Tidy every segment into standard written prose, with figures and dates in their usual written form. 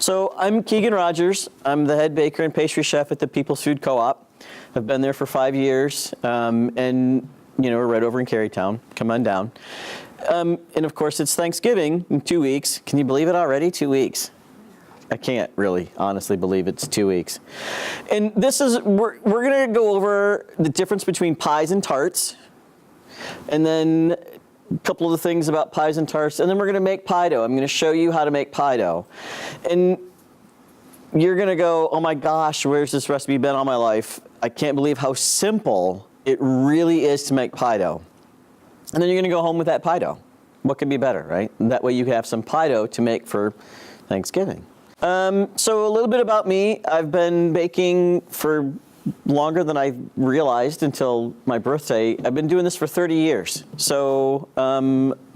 So I'm Keegan Rodgers. I'm the head baker and pastry chef at the People's Food Co-op. I've been there for 5 years, and we're right over in Carytown. Come on down. And of course, it's Thanksgiving in 2 weeks. Can you believe it already? 2 weeks. I can't really honestly believe it's 2 weeks. And we're going to go over the difference between pies and tarts, and then a couple of the things about pies and tarts, and then we're going to make pie dough. I'm going to show you how to make pie dough. And you're going to go, oh my gosh, where's this recipe been all my life? I can't believe how simple it really is to make pie dough. And then you're going to go home with that pie dough. What could be better, right? And that way you have some pie dough to make for Thanksgiving. So a little bit about me. I've been baking for longer than I realized until my birthday. I've been doing this for 30 years. So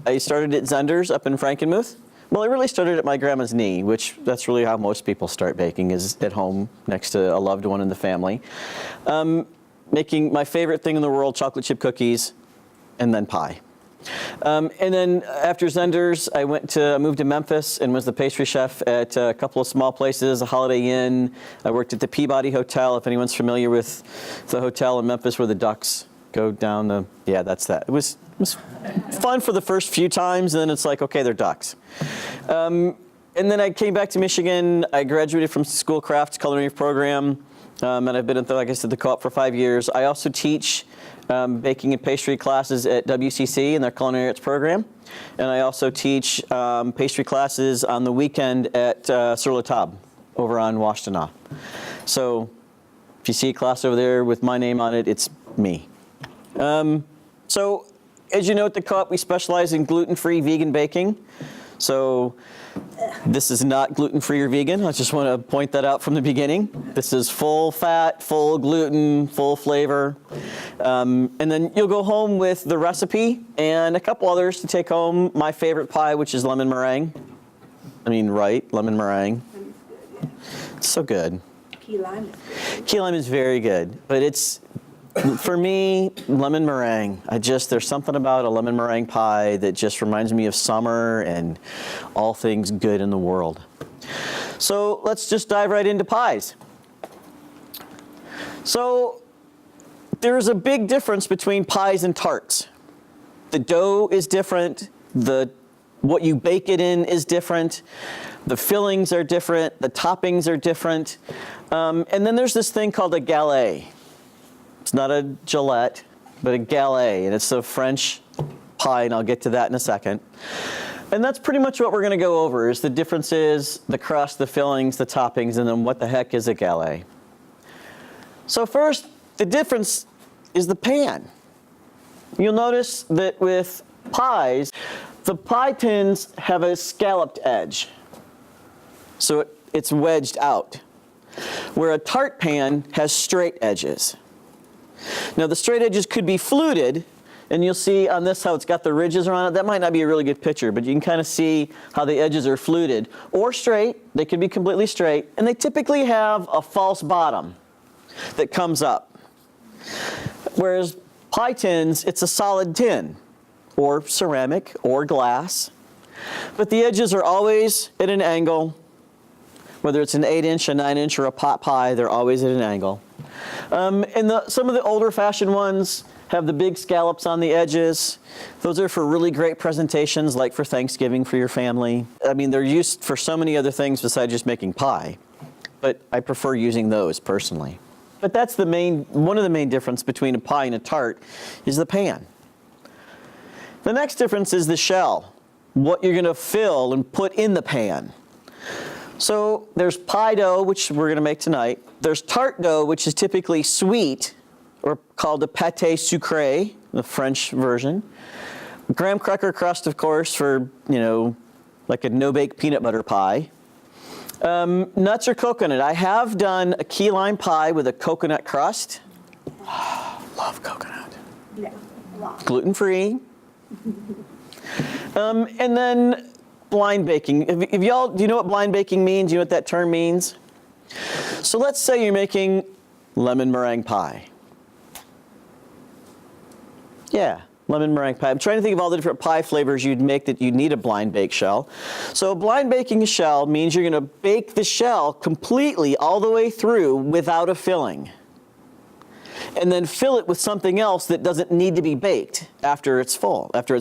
I started at Zender's up in Frankenmuth. Well, I really started at my grandma's knee, which that's really how most people start baking, is at home next to a loved one in the family. Making my favorite thing in the world, chocolate chip cookies, and then pie. And then after Zender's, I moved to Memphis and was the pastry chef at a couple of small places, a Holiday Inn. I worked at the Peabody Hotel, if anyone's familiar with the hotel in Memphis where the ducks go down that's that. It was fun for the first few times, and then it's like, okay, they're ducks. And then I came back to Michigan. I graduated from school crafts culinary program, and I've been at the co-op for 5 years. I also teach baking and pastry classes at WCC in their culinary arts program. And I also teach pastry classes on the weekend at Sur La Table over on Washtenaw. So if you see a class over there with my name on it, it's me. So as you know, at the co-op, we specialize in gluten-free vegan baking. So this is not gluten-free or vegan. I just want to point that out from the beginning. This is full fat, full gluten, full flavor. And then you'll go home with the recipe and a couple others to take home. My favorite pie, which is lemon meringue. Lemon meringue. It's so good. Key lime is good. Key lime is very good, but for me, lemon meringue. There's something about a lemon meringue pie that just reminds me of summer and all things good in the world. So let's just dive right into pies. So there's a big difference between pies and tarts. The dough is different. What you bake it in is different. The fillings are different. The toppings are different. And then there's this thing called a galette. It's not a Gillette, but a galette, and it's a French pie, and I'll get to that in a second. And that's pretty much what we're going to go over, is the differences, the crust, the fillings, the toppings, and then what the heck is a galette. So first, the difference is the pan. You'll notice that with pies, the pie tins have a scalloped edge, so it's wedged out, where a tart pan has straight edges. Now the straight edges could be fluted, and you'll see on this how it's got the ridges around it. That might not be a really good picture, but you can kind of see how the edges are fluted. Or straight, they could be completely straight, and they typically have a false bottom that comes up. Whereas pie tins, it's a solid tin, or ceramic, or glass. But the edges are always at an angle. Whether it's an 8-inch, a 9-inch, or a pot pie, they're always at an angle. And some of the older fashioned ones have the big scallops on the edges. Those are for really great presentations, like for Thanksgiving for your family. They're used for so many other things besides just making pie, but I prefer using those personally. But that's one of the main differences between a pie and a tart is the pan. The next difference is the shell, what you're going to fill and put in the pan. So there's pie dough, which we're going to make tonight. There's tart dough, which is typically sweet, or called a pâté sucré, the French version. Graham cracker crust, of course, for, like a no-bake peanut butter pie. Nuts or coconut. I have done a key lime pie with a coconut crust. Love coconut. Yeah, gluten-free. And then blind baking. Do you know what blind baking means? Do you know what that term means? So let's say you're making lemon meringue pie. Yeah, Lemon meringue pie. I'm trying to think of all the different pie flavors you'd make that you'd need a blind bake shell. So blind baking a shell means you're going to bake the shell completely all the way through without a filling. And then fill it with something else that doesn't need to be baked after it's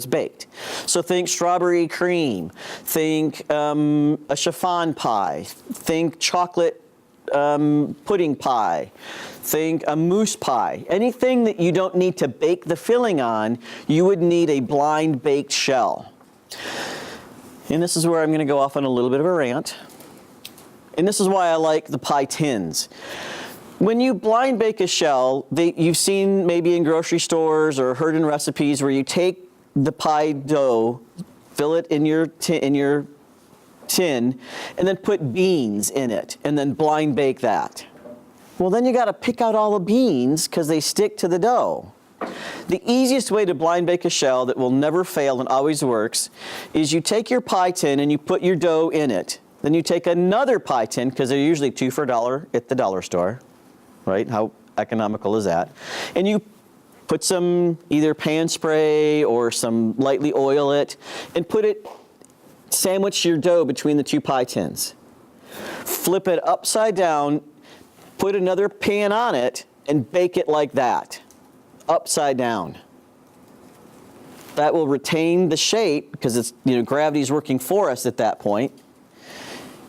baked. So think strawberry cream, think a chiffon pie, think chocolate pudding pie, think a mousse pie. Anything that you don't need to bake the filling on, you would need a blind baked shell. And this is where I'm going to go off on a little bit of a rant. And this is why I like the pie tins. When you blind bake a shell, you've seen maybe in grocery stores or heard in recipes where you take the pie dough, fill it in your tin, and then put beans in it, and then blind bake that. Well, then you got to pick out all the beans because they stick to the dough. The easiest way to blind bake a shell that will never fail and always works is you take your pie tin and you put your dough in it. Then you take another pie tin, because they're usually 2 for $1 at the dollar store. Right? How economical is that? And you put some either pan spray or some lightly oil it and sandwich your dough between the 2 pie tins. Flip it upside down, put another pan on it, and bake it like that, upside down. That will retain the shape because gravity's working for us at that point.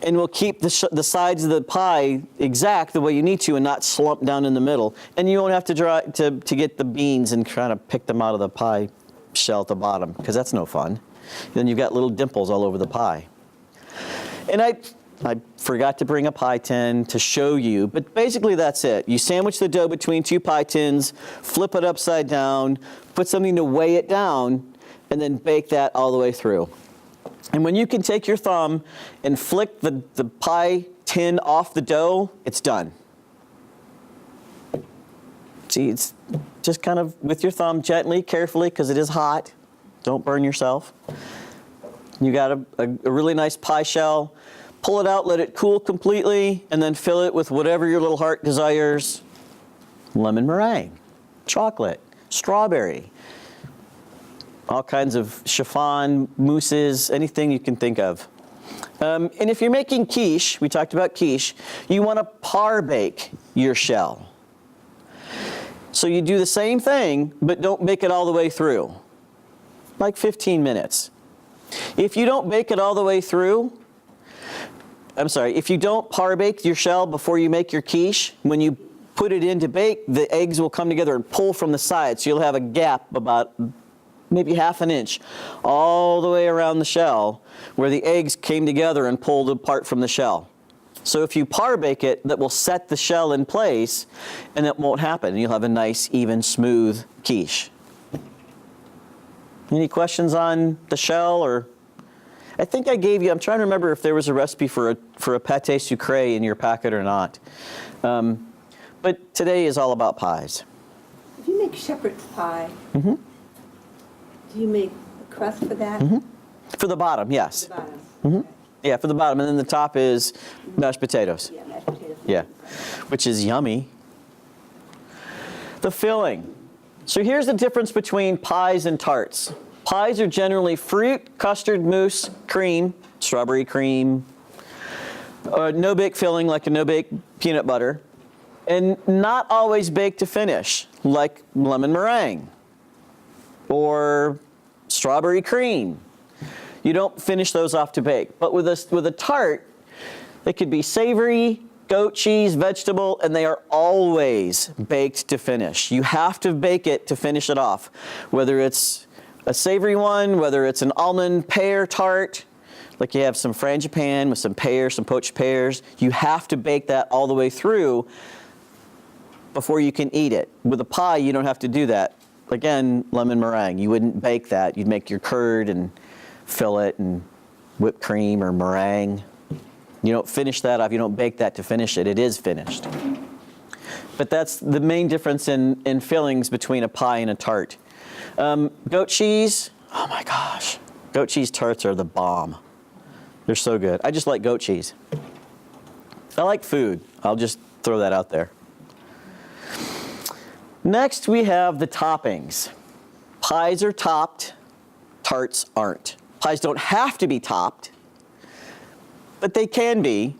And we'll keep the sides of the pie exact the way you need to and not slump down in the middle. And you won't have to get the beans and try to pick them out of the pie shell at the bottom, because that's no fun. Then you've got little dimples all over the pie. And I forgot to bring a pie tin to show you, but basically that's it. You sandwich the dough between 2 pie tins, flip it upside down, put something to weigh it down, and then bake that all the way through. And when you can take your thumb and flick the pie tin off the dough, it's done. See, it's just kind of with your thumb, gently, carefully, because it is hot. Don't burn yourself. You got a really nice pie shell. Pull it out, let it cool completely, and then fill it with whatever your little heart desires. Lemon meringue, chocolate, strawberry. All kinds of chiffon, mousses, anything you can think of. And if you're making quiche, we talked about quiche, you want to par bake your shell. So you do the same thing, but don't bake it all the way through, like 15 minutes. If you don't bake it all the way through, if you don't par bake your shell before you make your quiche, when you put it in to bake, the eggs will come together and pull from the sides, so you'll have a gap about maybe ½ an inch all the way around the shell where the eggs came together and pulled apart from the shell. So if you par bake it, that will set the shell in place and that won't happen. You'll have a nice, even, smooth quiche. Any questions on the shell? Or I think I gave you, I'm trying to remember if there was a recipe for a pâté sucré in your packet or not. But today is all about pies. If you make shepherd's pie, Mm-hmm. do you make a crust for that? Mm-hmm. For the bottom, yes. For the bottom? Mm-hmm. Okay. Yeah, for the bottom, and then the top is mashed potatoes. Yeah, mashed potatoes. Yeah, which is yummy. The filling. So here's the difference between pies and tarts. Pies are generally fruit, custard, mousse, cream, strawberry cream, no-bake filling like a no-bake peanut butter, and not always baked to finish like lemon meringue or strawberry cream. You don't finish those off to bake. But with a tart, they could be savory, goat cheese, vegetable, and they are always baked to finish. You have to bake it to finish it off. Whether it's a savory one, whether it's an almond pear tart, like you have some frangipan with some pears, some poached pears, you have to bake that all the way through before you can eat it. With a pie, you don't have to do that. Again, lemon meringue, you wouldn't bake that. You'd make your curd and fill it and whipped cream or meringue. You don't finish that off. You don't bake that to finish it. It is finished. But that's the main difference in fillings between a pie and a tart. Goat cheese, oh my gosh. Goat cheese tarts are the bomb. They're so good. I just like goat cheese. I like food. I'll just throw that out there. Next, we have the toppings. Pies are topped, tarts aren't. Pies don't have to be topped, but they can be,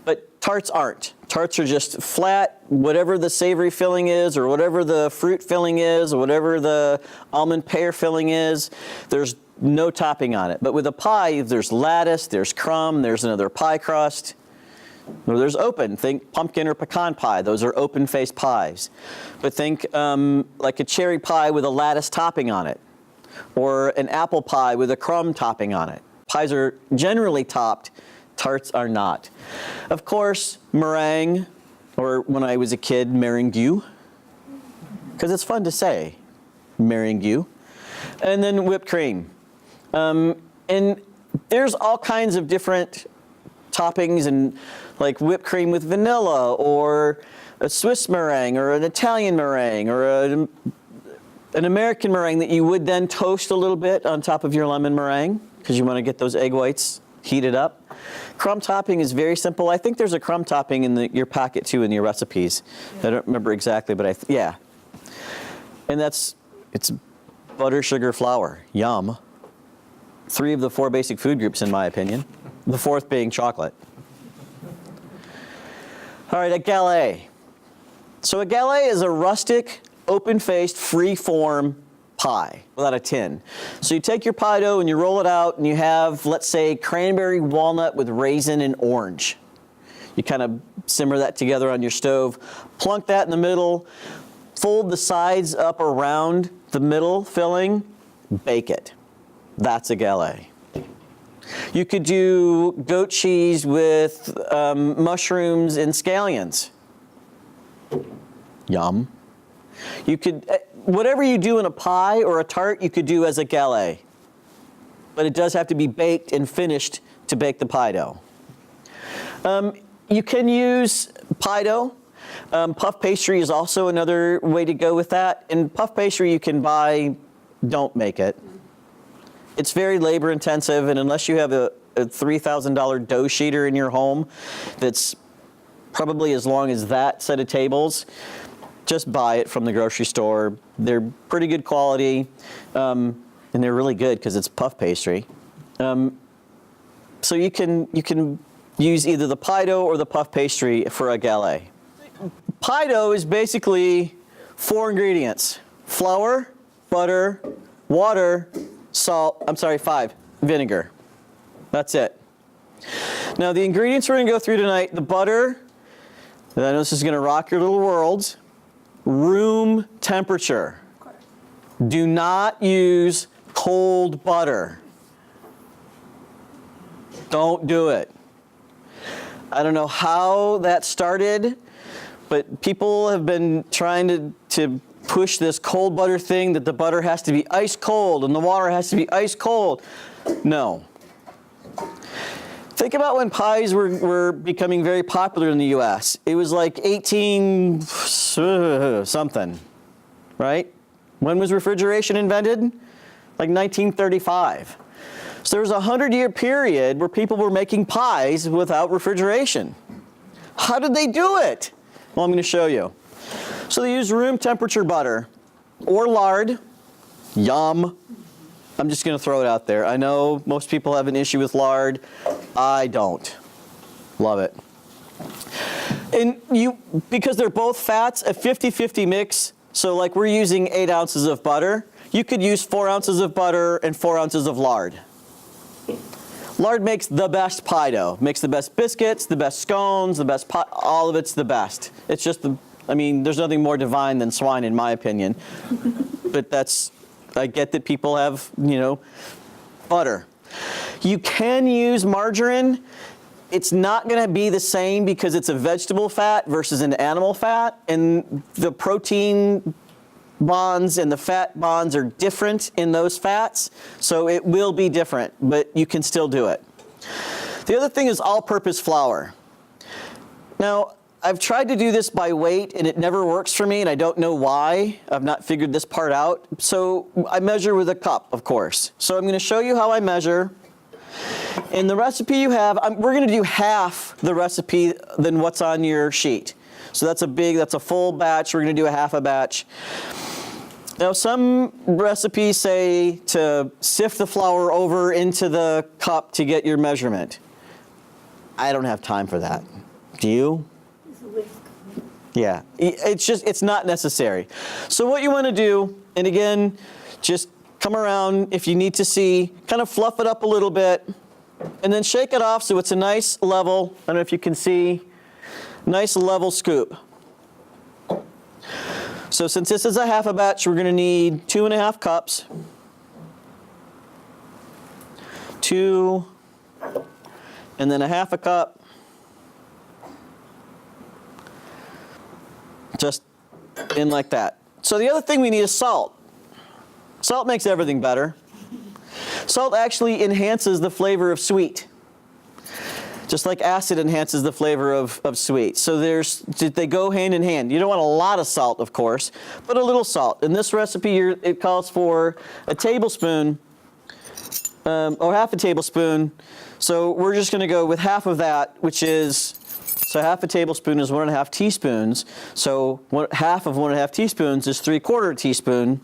but tarts aren't. Tarts are just flat, whatever the savory filling is, or whatever the fruit filling is, or whatever the almond pear filling is, there's no topping on it. But with a pie, there's lattice, there's crumb, there's another pie crust, or there's open. Think pumpkin or pecan pie. Those are open-faced pies. But think like a cherry pie with a lattice topping on it, or an apple pie with a crumb topping on it. Pies are generally topped. Tarts are not. Of course, meringue, or when I was a kid, meringue, because it's fun to say, meringue, and then whipped cream. And there's all kinds of different toppings, and like whipped cream with vanilla, or a Swiss meringue, or an Italian meringue, or an American meringue that you would then toast a little bit on top of your lemon meringue, because you want to get those egg whites heated up. Crumb topping is very simple. I think there's a crumb topping in your packet too in your recipes. Yeah. I don't remember exactly, but yeah. And it's butter, sugar, flour. Yum. 3 of the 4 basic food groups in my opinion. The 4th being chocolate. All right, a galette. So a galette is a rustic, open-faced, free-form pie without a tin. So you take your pie dough and you roll it out and you have, let's say, cranberry walnut with raisin and orange. You kind of simmer that together on your stove, plunk that in the middle, fold the sides up around the middle filling, bake it. That's a galette. You could do goat cheese with mushrooms and scallions. Yum. You could, whatever you do in a pie or a tart, you could do as a galette. But it does have to be baked and finished to bake the pie dough. You can use pie dough. Puff pastry is also another way to go with that. And puff pastry you can buy, don't make it. It's very labor intensive, and unless you have a $3,000 dough sheeter in your home that's probably as long as that set of tables, just buy it from the grocery store. They're pretty good quality, and they're really good because it's puff pastry. So you can use either the pie dough or the puff pastry for a galette. Pie dough is basically 4 ingredients: flour, butter, water, salt, 5, vinegar. That's it. Now the ingredients we're going to go through tonight: the butter, and I know this is going to rock your little worlds, room temperature. Do not use cold butter. Don't do it. I don't know how that started, but people have been trying to push this cold butter thing, that the butter has to be ice cold and the water has to be ice cold. No. Think about when pies were becoming very popular in the US. It was like 18 something, right? When was refrigeration invented? Like 1935. So there was a 100-year period where people were making pies without refrigeration. How did they do it? Well, I'm going to show you. So they use room temperature butter or lard. Yum. I'm just going to throw it out there. I know most people have an issue with lard. I don't. Love it. And because they're both fats, a 50-50 mix. So like we're using 8 ounces of butter. You could use 4 ounces of butter and 4 ounces of lard. Lard makes the best pie dough. Makes the best biscuits, the best scones, the best pie. All of it's the best. It's just there's nothing more divine than swine in my opinion. But I get that people have, butter. You can use margarine. It's not going to be the same because it's a vegetable fat versus an animal fat, and the protein bonds and the fat bonds are different in those fats, so it will be different, but you can still do it. The other thing is all-purpose flour. Now, I've tried to do this by weight, and it never works for me, and I don't know why. I've not figured this part out. So I measure with a cup, of course. So I'm going to show you how I measure. In the recipe you have, we're going to do half the recipe than what's on your sheet. So that's a full batch. We're going to do a half a batch. Now, some recipes say to sift the flour over into the cup to get your measurement. I don't have time for that. Do you? It's a whisk. Yeah, it's not necessary. So what you want to do, and again, just come around if you need to see, kind of fluff it up a little bit, and then shake it off so it's a nice level, I don't know if you can see, nice level scoop. So since this is a half a batch, we're going to need 2.5 cups. 2, and then a half a cup. Just in like that. So the other thing we need is salt. Salt makes everything better. Salt actually enhances the flavor of sweet. Just like acid enhances the flavor of sweet. So they go hand in hand. You don't want a lot of salt, of course, but a little salt. In this recipe, it calls for a tablespoon, or half a tablespoon. So we're just going to go with half of that, which is, so half a tablespoon is 1.5 teaspoons. So half of 1.5 teaspoons is 3/4 teaspoon.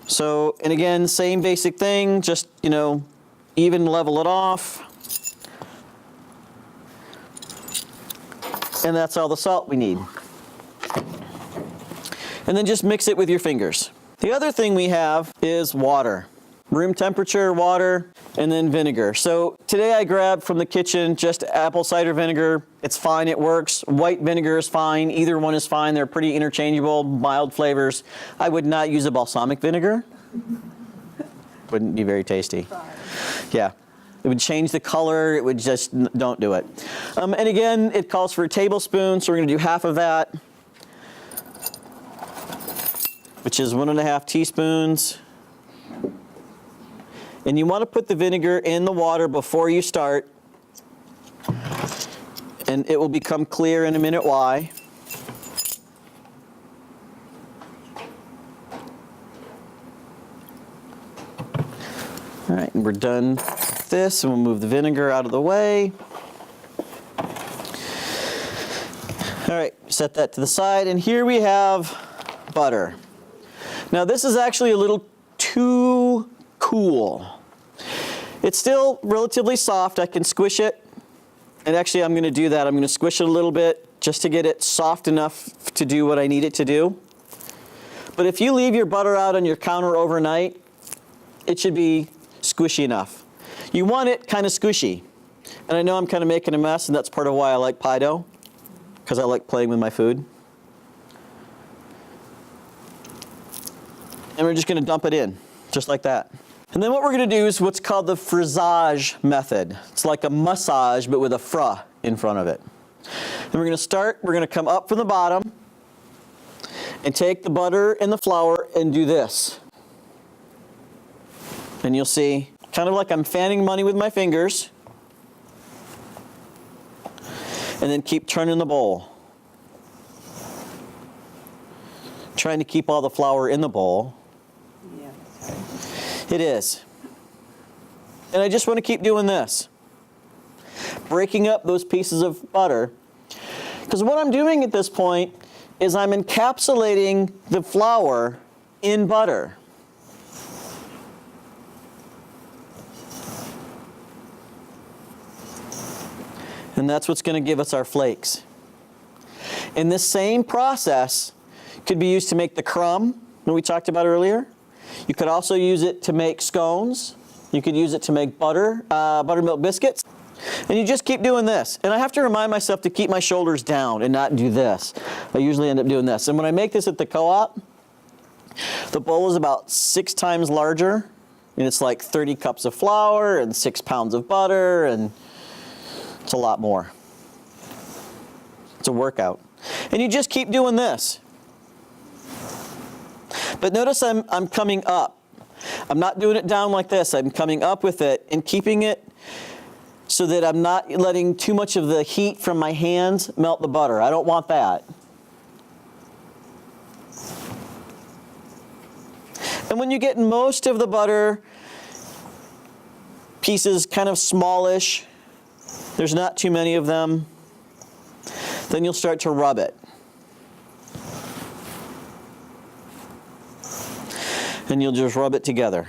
So, and again, same basic thing, just, even level it off. And that's all the salt we need. And then just mix it with your fingers. The other thing we have is water. Room temperature water, and then vinegar. So today I grabbed from the kitchen just apple cider vinegar. It's fine, it works. White vinegar is fine, either one is fine. They're pretty interchangeable, mild flavors. I would not use a balsamic vinegar. Wouldn't be very tasty. Yeah. It would change the color, it would just, don't do it. And again, it calls for a tablespoon, so we're going to do half of that, which is 1.5 teaspoons. And you want to put the vinegar in the water before you start, and it will become clear in a minute why. All right, and we're done with this, and we'll move the vinegar out of the way. All right, set that to the side, and here we have butter. Now this is actually a little too cool. It's still relatively soft. I can squish it, and actually I'm going to do that. I'm going to squish it a little bit just to get it soft enough to do what I need it to do. But if you leave your butter out on your counter overnight, it should be squishy enough. You want it kind of squishy. And I know I'm kind of making a mess, and that's part of why I like pie dough, because I like playing with my food. And we're just going to dump it in, just like that. And then what we're going to do is what's called the frizzage method. It's like a massage, but with a fra in front of it. And we're going to come up from the bottom and take the butter and the flour and do this. And you'll see, kind of like I'm fanning money with my fingers. And then keep turning the bowl. Trying to keep all the flour in the bowl. Yeah. It is. And I just want to keep doing this. Breaking up those pieces of butter. Because what I'm doing at this point is I'm encapsulating the flour in butter. And that's what's going to give us our flakes. And this same process could be used to make the crumb that we talked about earlier. You could also use it to make scones. You could use it to make buttermilk biscuits. And you just keep doing this. And I have to remind myself to keep my shoulders down and not do this. I usually end up doing this. And when I make this at the co-op, the bowl is about 6 times larger. And it's like 30 cups of flour and 6 pounds of butter, and it's a lot more. It's a workout. And you just keep doing this. But notice I'm coming up. I'm not doing it down like this. I'm coming up with it and keeping it so that I'm not letting too much of the heat from my hands melt the butter. I don't want that. And when you get most of the butter pieces kind of smallish, there's not too many of them, then you'll start to rub it. And you'll just rub it together.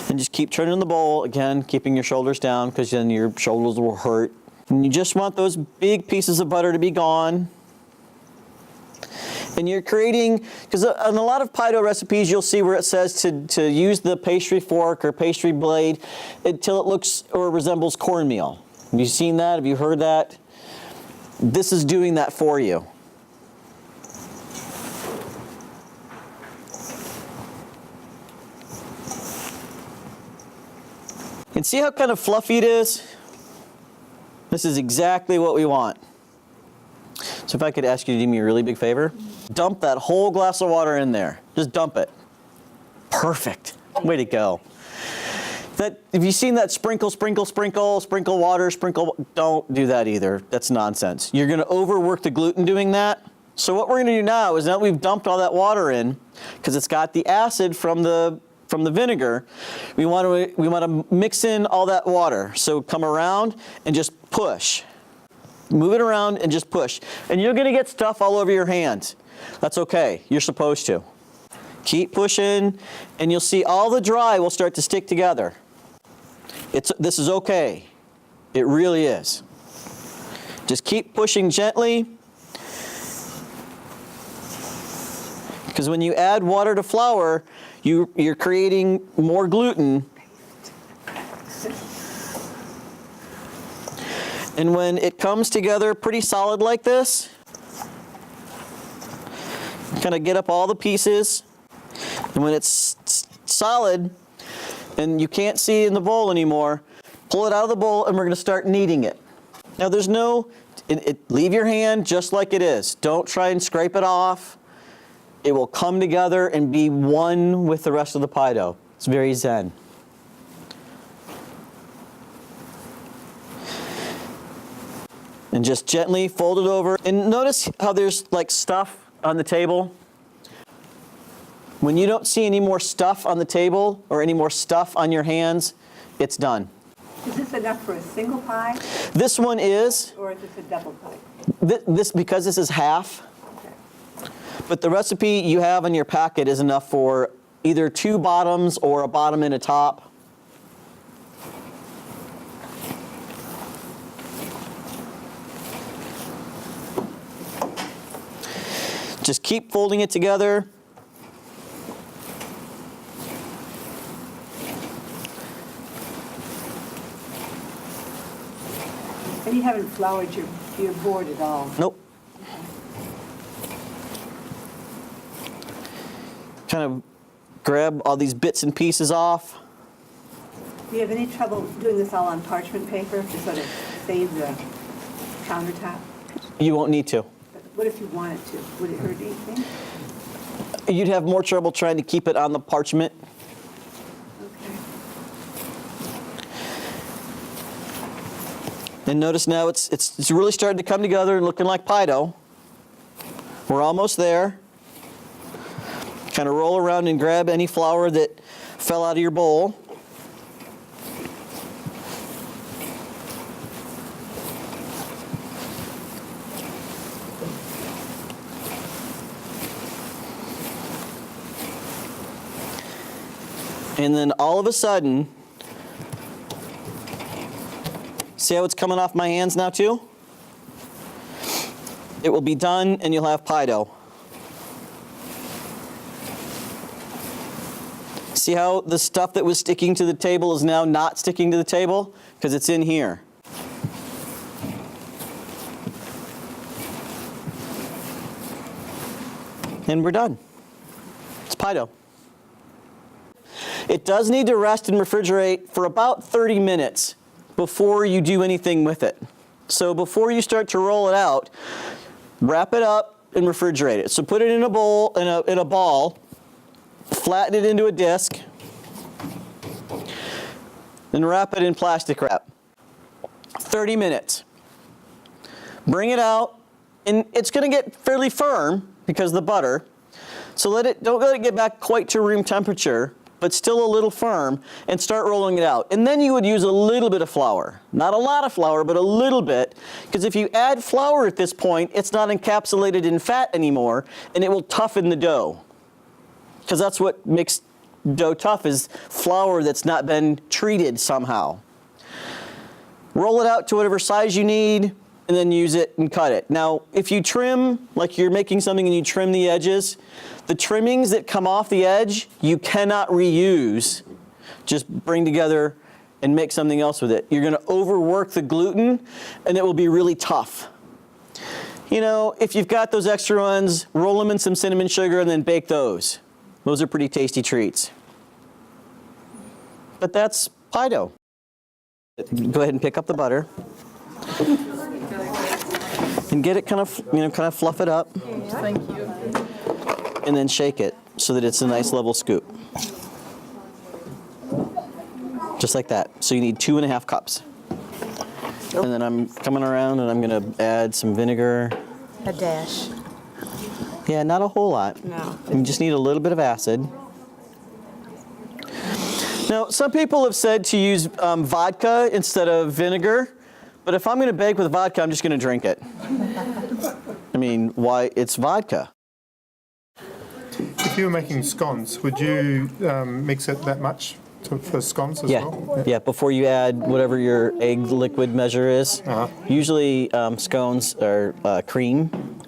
And just keep turning the bowl, again, keeping your shoulders down because then your shoulders will hurt. And you just want those big pieces of butter to be gone. And you're creating, because on a lot of pie dough recipes, you'll see where it says to use the pastry fork or pastry blade until it looks or resembles cornmeal. Have you seen that? Have you heard that? This is doing that for you. And see how kind of fluffy it is? This is exactly what we want. So if I could ask you to do me a really big favor, dump that whole glass of water in there. Just dump it. Perfect. Way to go. That, if you've seen that sprinkle, sprinkle, sprinkle, sprinkle water, sprinkle, don't do that either. That's nonsense. You're going to overwork the gluten doing that. So what we're going to do now is, now that we've dumped all that water in, because it's got the acid from the vinegar, we want to mix in all that water. So come around and just push. Move it around and just push. And you're going to get stuff all over your hands. That's okay. You're supposed to. Keep pushing, and you'll see all the dry will start to stick together. This is okay. It really is. Just keep pushing gently. Because when you add water to flour, you're creating more gluten. And when it comes together pretty solid like this, kind of get up all the pieces. And when it's solid and you can't see in the bowl anymore, pull it out of the bowl and we're going to start kneading it. Now there's no, leave your hand just like it is. Don't try and scrape it off. It will come together and be one with the rest of the pie dough. It's very zen. And just gently fold it over. And notice how there's like stuff on the table. When you don't see any more stuff on the table or any more stuff on your hands, it's done. Is this enough for a single pie? This one is. Or is this a double pie? Because this is half. Okay. But the recipe you have in your packet is enough for either 2 bottoms or a bottom and a top. Just keep folding it together. And you haven't floured your board at all? Nope. Kind of grab all these bits and pieces off. Do you have any trouble doing this all on parchment paper to sort of save the countertop? You won't need to. But what if you wanted to? Would it hurt anything? You'd have more trouble trying to keep it on the parchment. Okay. And notice now it's really starting to come together and looking like pie dough. We're almost there. Kind of roll around and grab any flour that fell out of your bowl. And then all of a sudden, see how it's coming off my hands now too? It will be done and you'll have pie dough. See how the stuff that was sticking to the table is now not sticking to the table? Because it's in here. And we're done. It's pie dough. It does need to rest and refrigerate for about 30 minutes before you do anything with it. So before you start to roll it out, wrap it up and refrigerate it. So put it in a bowl, in a ball, flatten it into a disc, and wrap it in plastic wrap. 30 minutes. Bring it out, and it's going to get fairly firm because of the butter. So don't let it get back quite to room temperature. but still a little firm, and start rolling it out. And then you would use a little bit of flour. Not a lot of flour, but a little bit, because if you add flour at this point, it's not encapsulated in fat anymore, and it will toughen the dough. Because that's what makes dough tough, is flour that's not been treated somehow. Roll it out to whatever size you need, and then use it and cut it. Now, if you trim, like you're making something and you trim the edges, the trimmings that come off the edge, you cannot reuse. Just bring together and make something else with it. You're gonna overwork the gluten, and it will be really tough. You know, if you've got those extra ones, roll them in some cinnamon sugar and then bake those. Those are pretty tasty treats. But that's pie dough. Go ahead and pick up the butter. And get it kind of fluff it up. Thank you. And then shake it so that it's a nice level scoop. Just like that. So you need 2.5 cups. And then I'm coming around and I'm gonna add some vinegar. A dash. Yeah, not a whole lot. No. You just need a little bit of acid. Now, some people have said to use vodka instead of vinegar, but if I'm going to bake with vodka, I'm just going to drink it. I mean, why? It's vodka. If you were making scones, would you mix it that much for scones as well? Yeah, before you add whatever your egg liquid measure is. Usually scones are cream,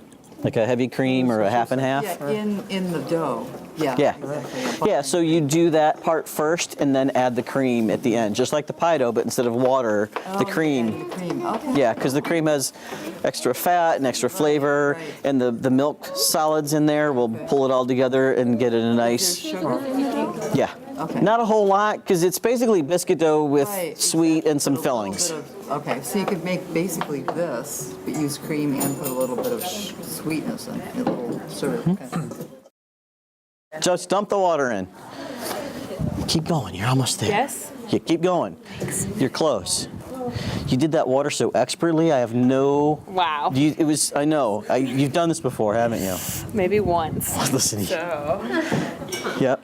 like a heavy cream or a half and half. Yeah, in the dough. Yeah. Yeah. Exactly. Yeah, so you do that part first and then add the cream at the end, just like the pie dough, but instead of water, the cream. The cream. Okay. Yeah, because the cream has extra fat and extra flavor, right. and the milk solids in there will pull it all together and get it a nice. Sugar. Yeah. Okay. Not a whole lot, because it's basically biscuit dough with Right, sweet and some Put a little fillings. bit of- okay, so you could make basically this, but use cream and put a little bit of sweetness in it, a little syrup. Mm-hmm. Okay. Just dump the water in. Keep going, you're almost there. Yes? Yeah, keep going. You're close. You did that water so expertly, I have no... Wow. I know. You've done this before, haven't you? Maybe once. Listen to you. So, Yep.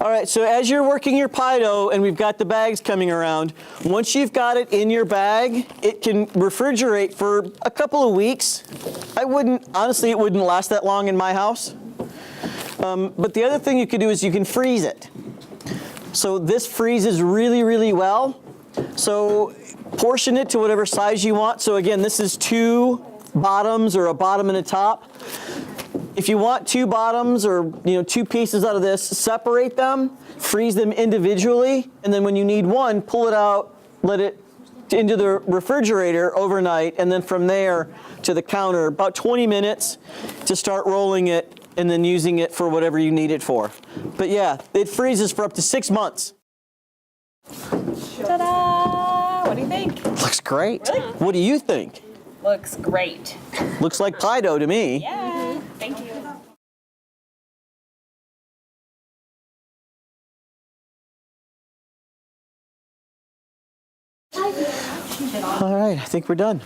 All right, so as you're working your pie dough and we've got the bags coming around, once you've got it in your bag, it can refrigerate for a couple of weeks. Honestly, it wouldn't last that long in my house. But the other thing you could do is you can freeze it. So this freezes really, really well. So portion it to whatever size you want. So again, this is 2 bottoms or a bottom and a top. If you want 2 bottoms or 2 pieces out of this, separate them, freeze them individually, and then when you need one, pull it out, let it into the refrigerator overnight, and then from there to the counter, about 20 minutes to start rolling it and then using it for whatever you need it for. But yeah, it freezes for up to 6 months. ta-da! What do you think? Looks great. Really? What do you think? Looks great. Looks like pie dough to me. Yeah. Thank you. All right, I think we're done.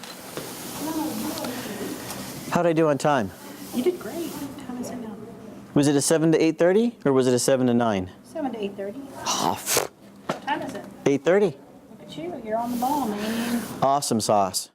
How'd I do on time? You did great. What time is it now? Was it a 7 to 8:30 or was it a 7 to 9? 7 to 8:30. Oh, What time is it? 8:30. Look at you. You're on the ball, man. Awesome sauce.